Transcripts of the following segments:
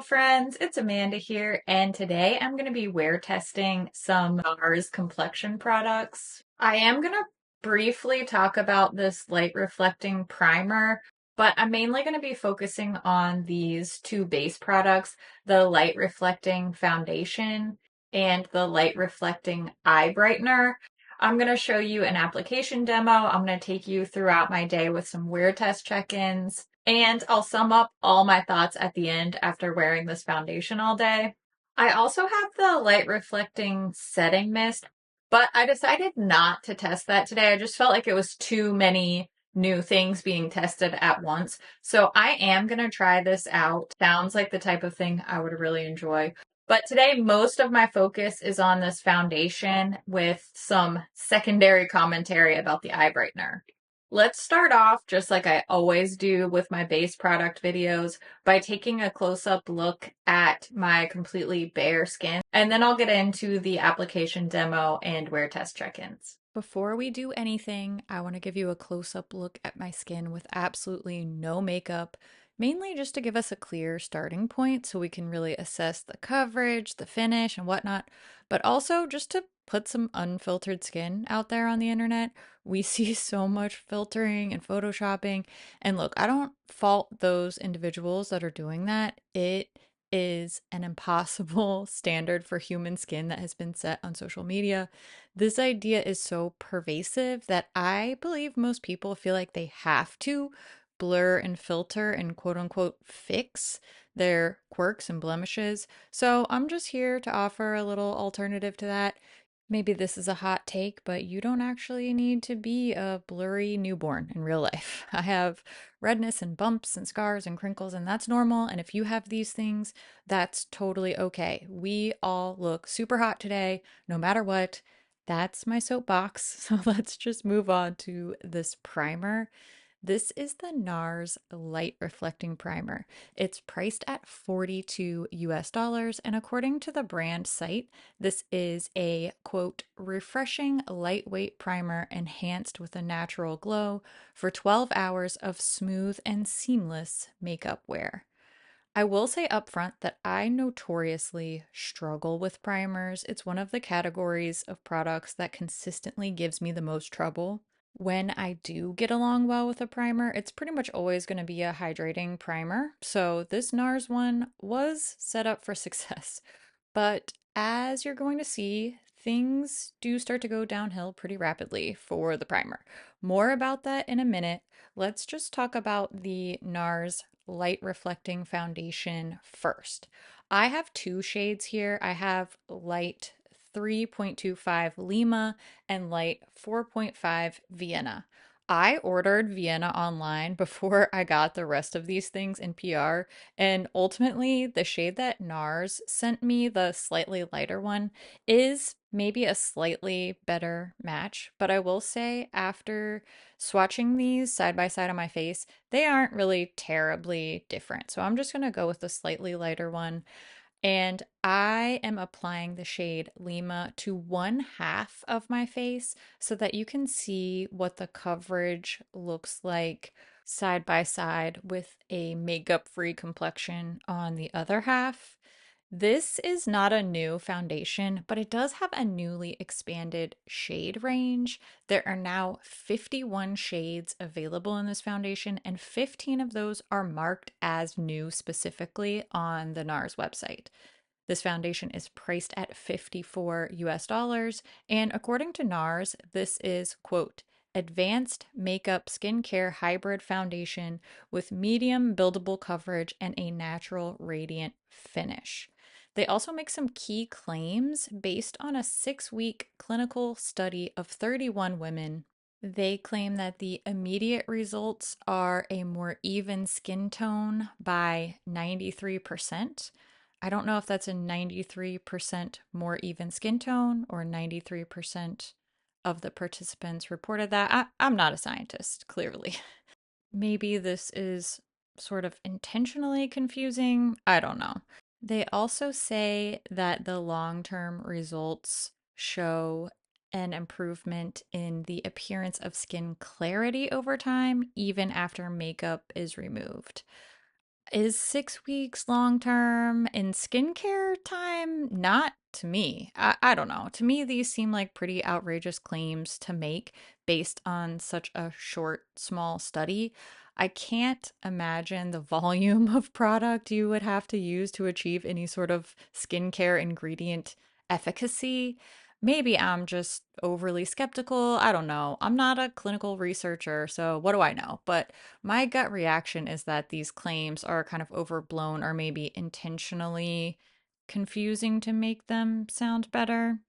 friends, it's Amanda here, and today I'm going to be wear testing some Nars complexion products. I am going to briefly talk about this light reflecting primer, but I'm mainly going to be focusing on these two base products, the light reflecting foundation and the light reflecting eye brightener. I'm going to show you an application demo. I'm going to take you throughout my day with some wear test check-ins, and I'll sum up all my thoughts at the end after wearing this foundation all day. I also have the light reflecting setting mist, but I decided not to test that today. I just felt like it was too many new things being tested at once. So I am going to try this out. Sounds like the type of thing I would really enjoy. But today, most of my focus is on this foundation with some secondary commentary about the eye brightener. Let's start off, just like I always do with my base product videos, by taking a close-up look at my completely bare skin, and then I'll get into the application demo and wear test check-ins. Before we do anything, I want to give you a close-up look at my skin with absolutely no makeup, mainly just to give us a clear starting point so we can really assess the coverage, the finish, and whatnot, but also just to put some unfiltered skin out there on the internet. We see so much filtering and photoshopping, and look, I don't fault those individuals that are doing that. It is an impossible standard for human skin that has been set on social media. This idea is so pervasive that I believe most people feel like they have to blur and filter and quote unquote fix their quirks and blemishes. So I'm just here to offer a little alternative to that. Maybe this is a hot take, but you don't actually need to be a blurry newborn in real life. I have redness and bumps and scars and crinkles, and that's normal. And if you have these things, that's totally okay. We all look super hot today, no matter what. That's my soapbox. So let's just move on to this primer. This is the NARS Light Reflecting Primer. It's priced at 42 US dollars, and according to the brand site, this is a quote, refreshing lightweight primer enhanced with a natural glow for 12 hours of smooth and seamless makeup wear. I will say upfront that I notoriously struggle with primers. It's one of the categories of products that consistently gives me the most trouble. When I do get along well with a primer, it's pretty much always going to be a hydrating primer. So this NARS one was set up for success. But as you're going to see, things do start to go downhill pretty rapidly for the primer. More about that in a minute. Let's just talk about the NARS Light Reflecting Foundation first. I have two shades here. I have light 3.25 Lima and light 4.5 Vienna. I ordered Vienna online before I got the rest of these things in PR, and ultimately the shade that NARS sent me, the slightly lighter one, is maybe a slightly better match. But I will say, after swatching these side by side on my face, they aren't really terribly different. So I'm just going to go with the slightly lighter one. And I am applying the shade Lima to one half of my face so that you can see what the coverage looks like side by side with a makeup-free complexion on the other half. This is not a new foundation, but it does have a newly expanded shade range. There are now 51 shades available in this foundation, and 15 of those are marked as new specifically on the NARS website. This foundation is priced at 54 US dollars, and according to NARS, this is, quote, advanced makeup skincare hybrid foundation with medium buildable coverage and a natural radiant finish. They also make some key claims based on a 6-week clinical study of 31 women. They claim that the immediate results are a more even skin tone by 93%. I don't know if that's a 93% more even skin tone or 93% of the participants reported that. I'm not a scientist, clearly. Maybe this is sort of intentionally confusing. I don't know. They also say that the long-term results show an improvement in the appearance of skin clarity over time, even after makeup is removed. Is 6 weeks long term in skincare time? Not to me. I don't know. To me, these seem like pretty outrageous claims to make based on such a short, small study. I can't imagine the volume of product you would have to use to achieve any sort of skincare ingredient efficacy. Maybe I'm just overly skeptical. I don't know. I'm not a clinical researcher, so what do I know? But my gut reaction is that these claims are kind of overblown or maybe intentionally confusing to make them sound better.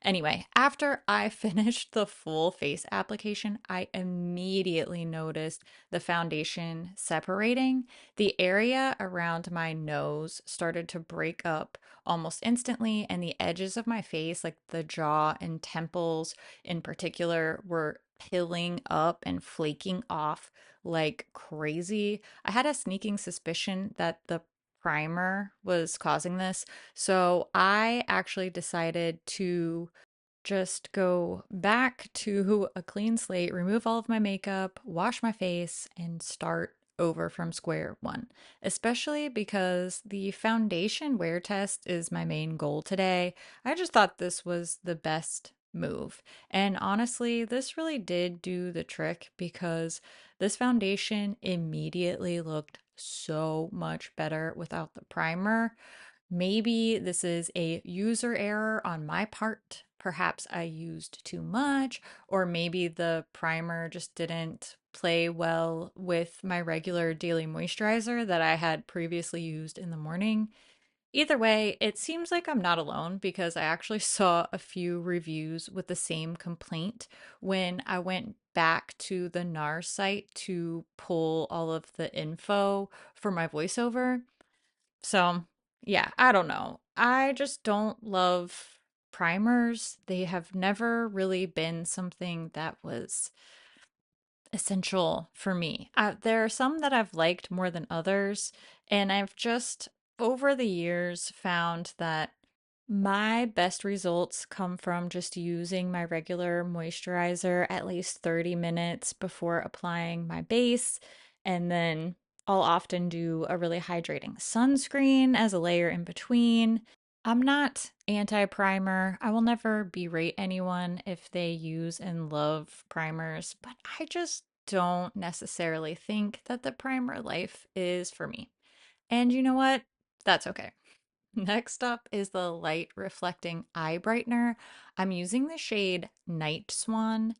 Anyway, after I finished the full face application, I immediately noticed the foundation separating. The area around my nose started to break up almost instantly, and the edges of my face, like the jaw and temples in particular, were pilling up and flaking off like crazy. I had a sneaking suspicion that the primer was causing this, so I actually decided to just go back to a clean slate, remove all of my makeup, wash my face, and start over from square one. Especially because the foundation wear test is my main goal today. I just thought this was the best move. And honestly, this really did do the trick because this foundation immediately looked so much better without the primer. Maybe this is a user error on my part. Perhaps I used too much, or maybe the primer just didn't play well with my regular daily moisturizer that I had previously used in the morning. Either way, it seems like I'm not alone because I actually saw a few reviews with the same complaint when I went back to the Nars site to pull all of the info for my voiceover. So, yeah, I don't know. I just don't love primers. They have never really been something that was essential for me. There are some that I've liked more than others, and I've just over the years found that my best results come from just using my regular moisturizer at least 30 minutes before applying my base, and then I'll often do a really hydrating sunscreen as a layer in between. I'm not anti primer. I will never berate anyone if they use and love primers, but I just don't necessarily think that the primer life is for me. And you know what? That's okay. Next up is the light reflecting eye brightener. I'm using the shade Night Swan.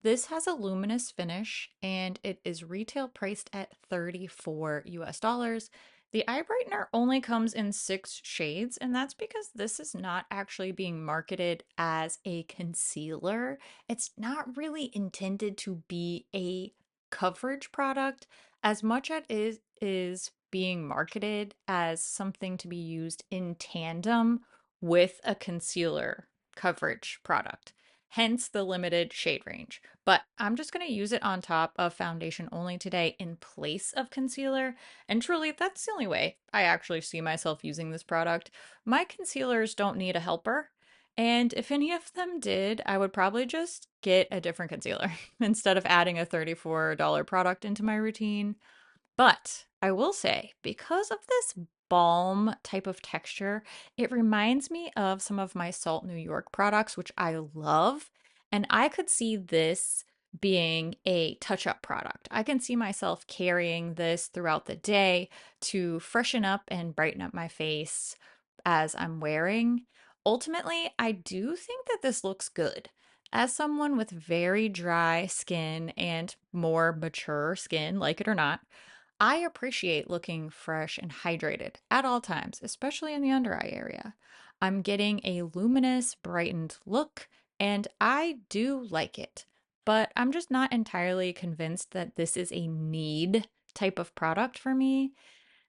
This has a luminous finish and it is retail priced at 34 US dollars. The eye brightener only comes in 6 shades, and that's because this is not actually being marketed as a concealer. It's not really intended to be a coverage product as much as it is being marketed as something to be used in tandem with a concealer coverage product, hence the limited shade range. But I'm just going to use it on top of foundation only today in place of concealer. And truly, that's the only way I actually see myself using this product. My concealers don't need a helper. And if any of them did, I would probably just get a different concealer instead of adding a $34 product into my routine. But I will say, because of this balm type of texture, it reminds me of some of my Salt New York products, which I love. And I could see this being a touch up product. I can see myself carrying this throughout the day to freshen up and brighten up my face as I'm wearing. Ultimately, I do think that this looks good. As someone with very dry skin and more mature skin, like it or not, I appreciate looking fresh and hydrated at all times, especially in the under eye area. I'm getting a luminous, brightened look, and I do like it. But I'm just not entirely convinced that this is a need type of product for me.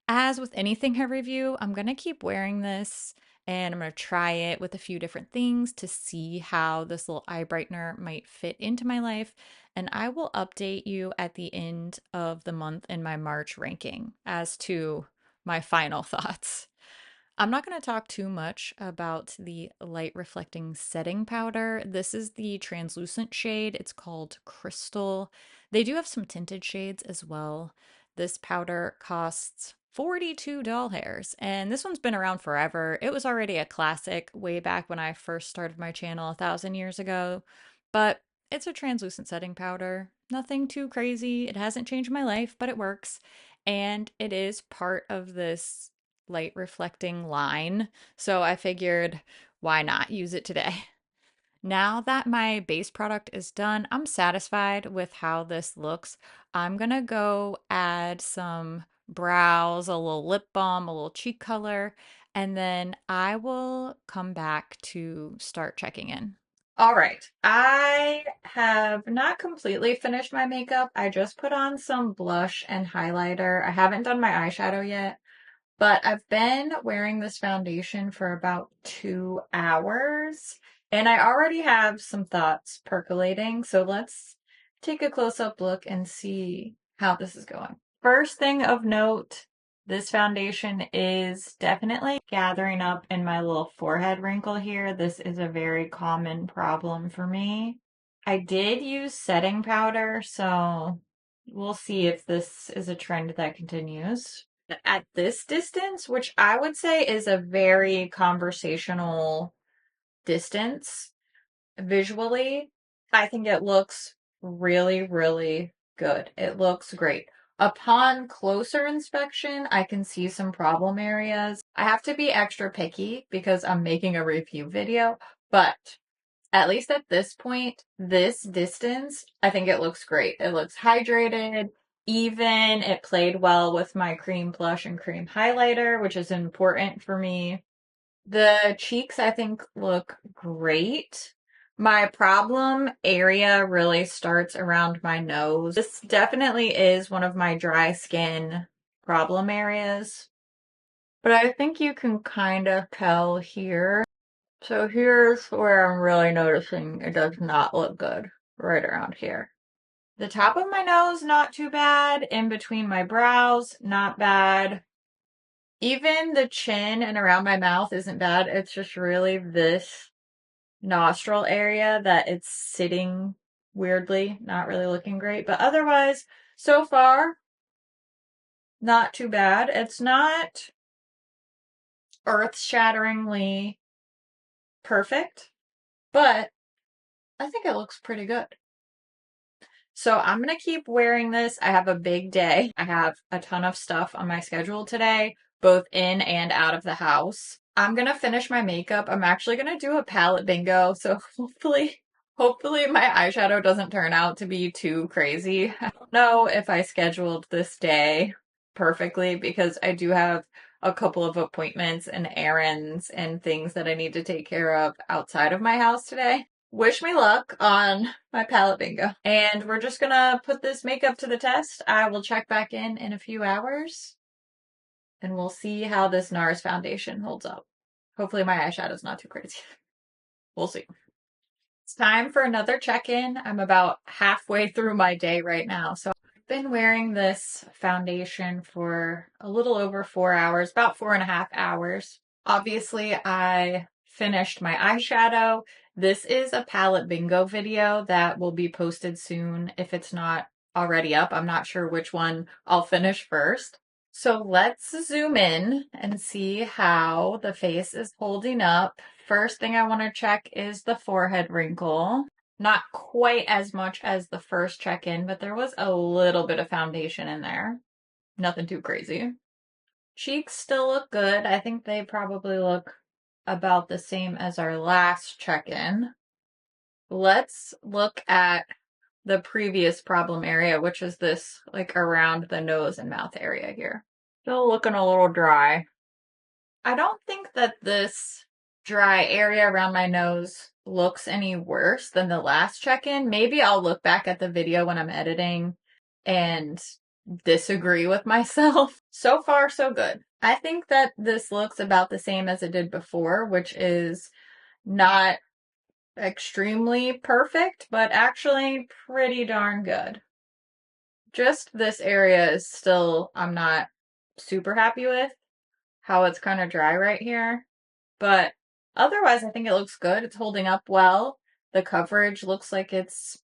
As with anything I review, I'm going to keep wearing this and I'm going to try it with a few different things to see how this little eye brightener might fit into my life. And I will update you at the end of the month in my March ranking as to my final thoughts. I'm not going to talk too much about the light reflecting setting powder. This is the translucent shade. It's called Crystal. They do have some tinted shades as well. This powder costs 42 doll hairs. And this one's been around forever. It was already a classic way back when I first started my channel 1,000 years ago. But it's a translucent setting powder. Nothing too crazy. It hasn't changed my life, but it works. And it is part of this light reflecting line. So I figured, why not use it today? Now that my base product is done, I'm satisfied with how this looks. I'm gonna go add some brows, a little lip balm, a little cheek color, and then I will come back to start checking in. All right, I have not completely finished my makeup. I just put on some blush and highlighter. I haven't done my eyeshadow yet. But I've been wearing this foundation for about 2 hours, and I already have some thoughts percolating. So let's take a close-up look and see how this is going. First thing of note, this foundation is definitely gathering up in my little forehead wrinkle here. This is a very common problem for me. I did use setting powder, so we'll see if this is a trend that continues. At this distance, which I would say is a very conversational distance visually, I think it looks really, really good. It looks great. Upon closer inspection, I can see some problem areas. I have to be extra picky because I'm making a review video, but at least at this point, this distance, I think it looks great. It looks hydrated, even. It played well with my cream blush and cream highlighter, which is important for me. The cheeks, I think, look great. My problem area really starts around my nose. This definitely is one of my dry skin problem areas, but I think you can kind of tell here. So here's where I'm really noticing it does not look good, right around here. The top of my nose, not too bad. In between my brows, not bad. Even the chin and around my mouth isn't bad. It's just really this nostril area that it's sitting weirdly, not really looking great. But otherwise, so far, not too bad. It's not earth-shatteringly perfect, but I think it looks pretty good. So I'm going to keep wearing this. I have a big day. I have a ton of stuff on my schedule today, both in and out of the house. I'm going to finish my makeup. I'm actually going to do a palette bingo. So hopefully my eyeshadow doesn't turn out to be too crazy. I don't know if I scheduled this day perfectly because I do have a couple of appointments and errands and things that I need to take care of outside of my house today. Wish me luck on my palette bingo. And we're just gonna put this makeup to the test. I will check back in a few hours and we'll see how this Nars foundation holds up. Hopefully my eyeshadow's not too crazy. We'll see. It's time for another check-in. I'm about halfway through my day right now. So I've been wearing this foundation for a little over 4 hours, about 4.5 hours. Obviously, I finished my eyeshadow. This is a palette bingo video that will be posted soon if it's not already up. I'm not sure which one I'll finish first. So let's zoom in and see how the face is holding up. First thing I want to check is the forehead wrinkle. Not quite as much as the first check-in, but there was a little bit of foundation in there. Nothing too crazy. Cheeks still look good. I think they probably look about the same as our last check-in. Let's look at the previous problem area, which is this like around the nose and mouth area here. Still looking a little dry. I don't think that this dry area around my nose looks any worse than the last check-in. Maybe I'll look back at the video when I'm editing and disagree with myself. So far, so good. I think that this looks about the same as it did before, which is not extremely perfect, but actually pretty darn good. Just this area is still, I'm not super happy with how it's kind of dry right here, but otherwise I think it looks good. It's holding up well. The coverage looks like it's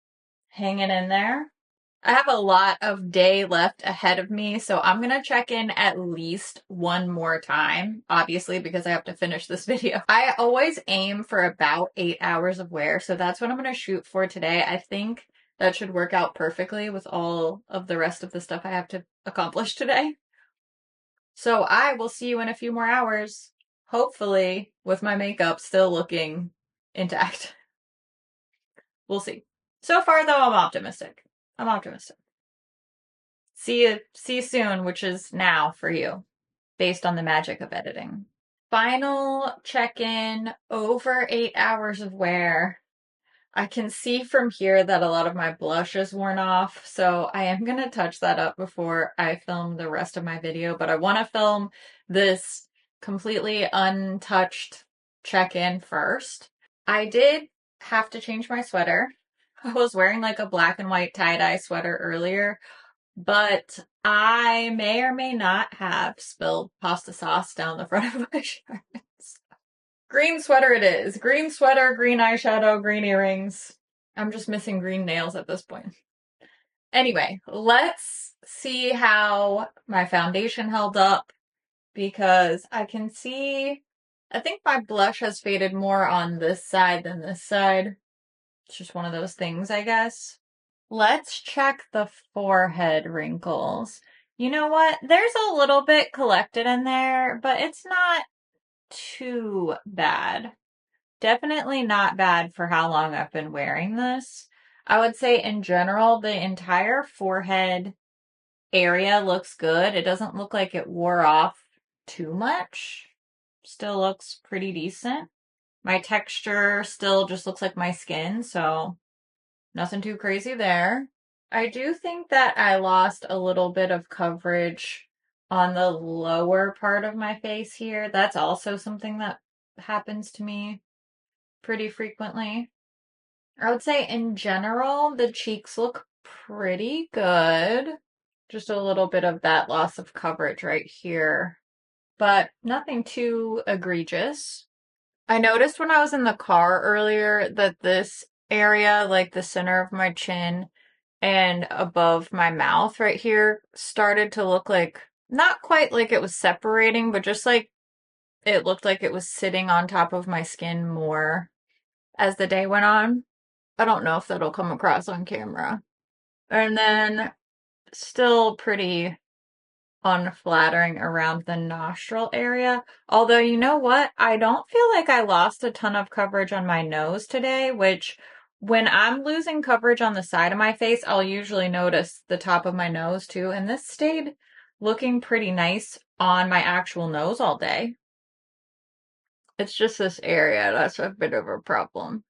hanging in there. I have a lot of day left ahead of me, so I'm gonna check in at least one more time, obviously, because I have to finish this video. I always aim for about 8 hours of wear, so that's what I'm gonna shoot for today. I think that should work out perfectly with all of the rest of the stuff I have to accomplish today. So I will see you in a few more hours, hopefully with my makeup still looking intact. We'll see. So far, though, I'm optimistic. I'm optimistic. See you soon, which is now for you, based on the magic of editing. Final check-in, over 8 hours of wear. I can see from here that a lot of my blush is worn off, so I am going to touch that up before I film the rest of my video, but I want to film this completely untouched check-in first. I did have to change my sweater. I was wearing like a black and white tie-dye sweater earlier, but I may or may not have spilled pasta sauce down the front of my shirts. Green sweater it is. Green sweater, green eyeshadow, green earrings. I'm just missing green nails at this point. Anyway, let's see how my foundation held up, because I can see, I think my blush has faded more on this side than this side. It's just one of those things, I guess. Let's check the forehead wrinkles. You know what? There's a little bit collected in there, but it's not too bad. Definitely not bad for how long I've been wearing this. I would say in general, the entire forehead area looks good. It doesn't look like it wore off too much. Still looks pretty decent. My texture still just looks like my skin, so nothing too crazy there. I do think that I lost a little bit of coverage on the lower part of my face here. That's also something that happens to me pretty frequently. I would say in general, the cheeks look pretty good. Just a little bit of that loss of coverage right here, but nothing too egregious. I noticed when I was in the car earlier that this area, like the center of my chin and above my mouth right here, started to look like, not quite like it was separating, but just like it looked like it was sitting on top of my skin more as the day went on. I don't know if that'll come across on camera. And then still pretty unflattering around the nostril area. Although, you know what? I don't feel like I lost a ton of coverage on my nose today, which when I'm losing coverage on the side of my face, I'll usually notice the top of my nose too. And this stayed looking pretty nice on my actual nose all day. It's just this area that's a bit of a problem.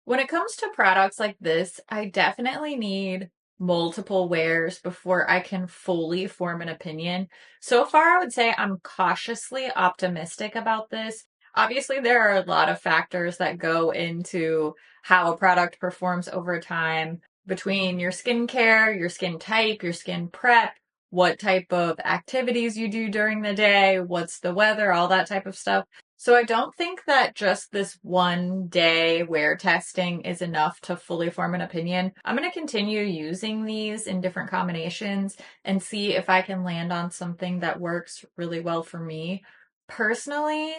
When it comes to products like this, I definitely need multiple wears before I can fully form an opinion. So far, I would say I'm cautiously optimistic about this. Obviously, there are a lot of factors that go into how a product performs over time, between your skincare, your skin type, your skin prep, what type of activities you do during the day, what's the weather, all that type of stuff. So I don't think that just this one day wear testing is enough to fully form an opinion. I'm going to continue using these in different combinations and see if I can land on something that works really well for me. Personally,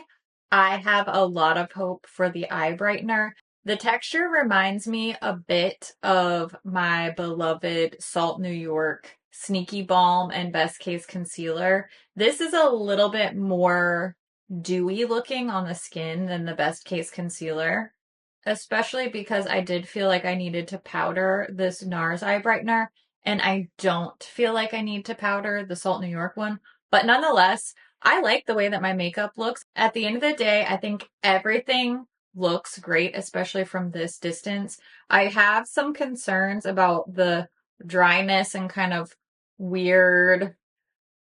I have a lot of hope for the eye brightener. The texture reminds me a bit of my beloved Salt New York Sneaky Balm and Best Case Concealer. This is a little bit more dewy looking on the skin than the Best Case Concealer, especially because I did feel like I needed to powder this Nars eye brightener, and I don't feel like I need to powder the Salt New York one. But nonetheless, I like the way that my makeup looks. At the end of the day, I think everything looks great, especially from this distance. I have some concerns about the dryness and kind of weird,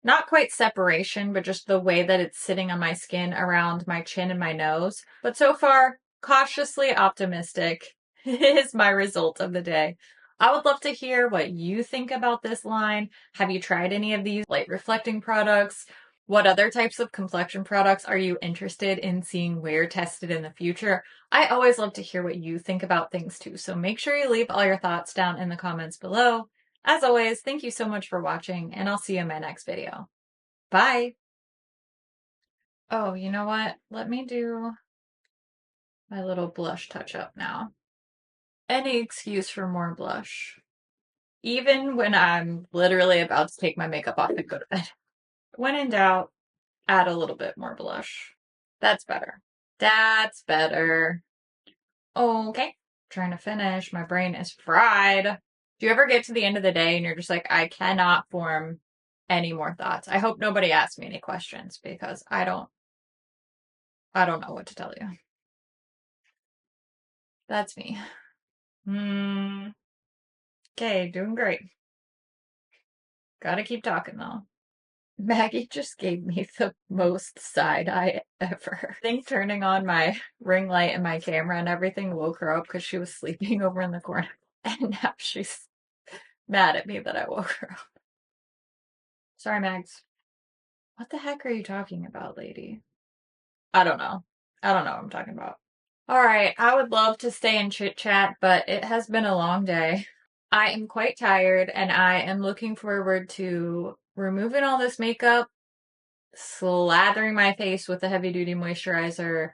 not quite separation, but just the way that it's sitting on my skin around my chin and my nose. But so far, cautiously optimistic is my result of the day. I would love to hear what you think about this line. Have you tried any of these light reflecting products? What other types of complexion products are you interested in seeing wear tested in the future? I always love to hear what you think about things too, so make sure you leave all your thoughts down in the comments below. As always, thank you so much for watching, and I'll see you in my next video. Bye! Oh, you know what? Let me do my little blush touch-up now. Any excuse for more blush. Even when I'm literally about to take my makeup off and go to bed. When in doubt, add a little bit more blush. That's better. That's better. Okay, trying to finish. My brain is fried. Do you ever get to the end of the day and you're just like, I cannot form any more thoughts? I hope nobody asks me any questions because I don't know what to tell you. That's me. Okay, doing great. Gotta keep talking though. Maggie just gave me the most side eye ever. I think turning on my ring light and my camera and everything woke her up because she was sleeping over in the corner. And now she's mad at me that I woke her up. Sorry, Mags. What the heck are you talking about, lady? I don't know. I don't know what I'm talking about. All right, I would love to stay and chit chat, but it has been a long day. I am quite tired and I am looking forward to removing all this makeup, slathering my face with a heavy duty moisturizer,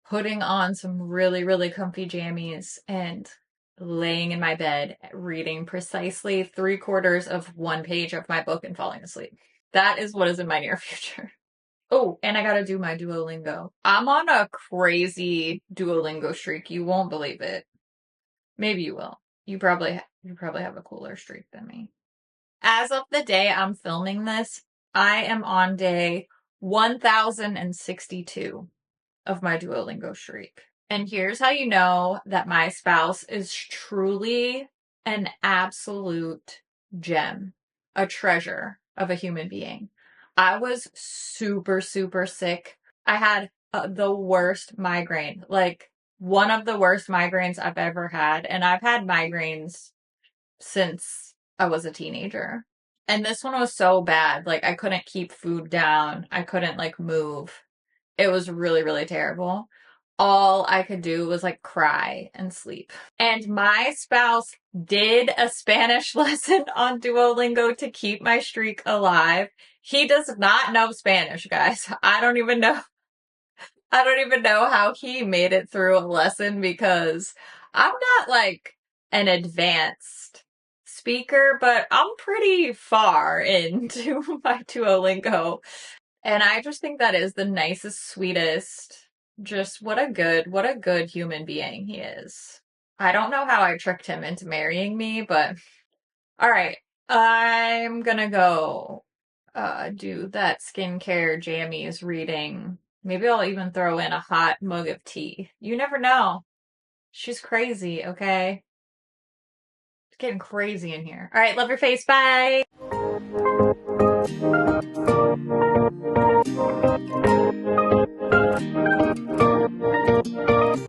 putting on some really, really comfy jammies, and laying in my bed reading precisely 3/4 of one page of my book and falling asleep. That is what is in my near future. Oh, and I gotta do my Duolingo. I'm on a crazy Duolingo streak. You won't believe it. Maybe you will. You probably have a cooler streak than me. As of the day I'm filming this, I am on day 1062 of my Duolingo streak. And here's how you know that my spouse is truly an absolute gem, a treasure of a human being. I was super, super sick. I had the worst migraine, like one of the worst migraines I've ever had. And I've had migraines since I was a teenager. And this one was so bad. Like I couldn't keep food down. I couldn't like move. It was really, really terrible. All I could do was like cry and sleep. And my spouse did a Spanish lesson on Duolingo to keep my streak alive. He does not know Spanish, guys. I don't even know how he made it through a lesson because I'm not like an advanced speaker, but I'm pretty far into my Duolingo. And I just think that is the nicest, sweetest, just what a good human being he is. I don't know how I tricked him into marrying me, but all right. I'm gonna go do that skincare jammies reading. Maybe I'll even throw in a hot mug of tea. You never know. She's crazy, okay? It's getting crazy in here. All right, love your face. Bye.